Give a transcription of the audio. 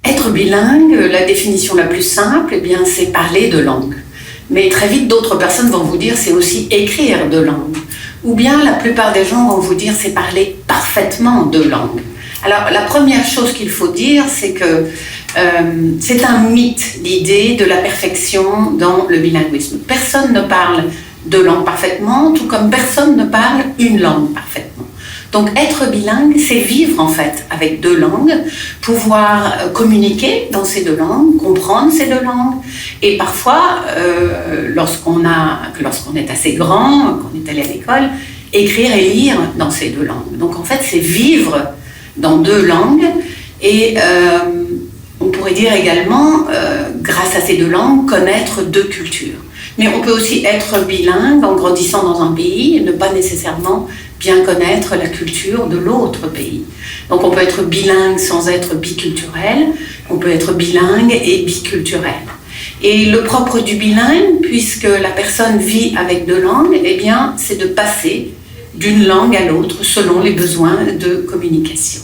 Être bilingue, la définition la plus simple, eh bien, c'est parler deux langues. Mais très vite, d'autres personnes vont vous dire c'est aussi écrire deux langues. Ou bien la plupart des gens vont vous dire c'est parler parfaitement deux langues. Alors la première chose qu'il faut dire, c'est que c'est un mythe, l'idée de la perfection dans le bilinguisme. Personne ne parle deux langues parfaitement, tout comme personne ne parle une langue parfaitement. Donc être bilingue, c'est vivre en fait avec deux langues, pouvoir communiquer dans ces deux langues, comprendre ces deux langues, et parfois, lorsqu'on est assez grand, qu'on est allé à l'école, écrire et lire dans ces deux langues. Donc en fait, c'est vivre dans deux langues, et on pourrait dire également, grâce à ces deux langues, connaître deux cultures. Mais on peut aussi être bilingue en grandissant dans un pays et ne pas nécessairement bien connaître la culture de l'autre pays. Donc on peut être bilingue sans être biculturel, on peut être bilingue et biculturel. Et le propre du bilingue, puisque la personne vit avec deux langues, eh bien, c'est de passer d'une langue à l'autre selon les besoins de communication.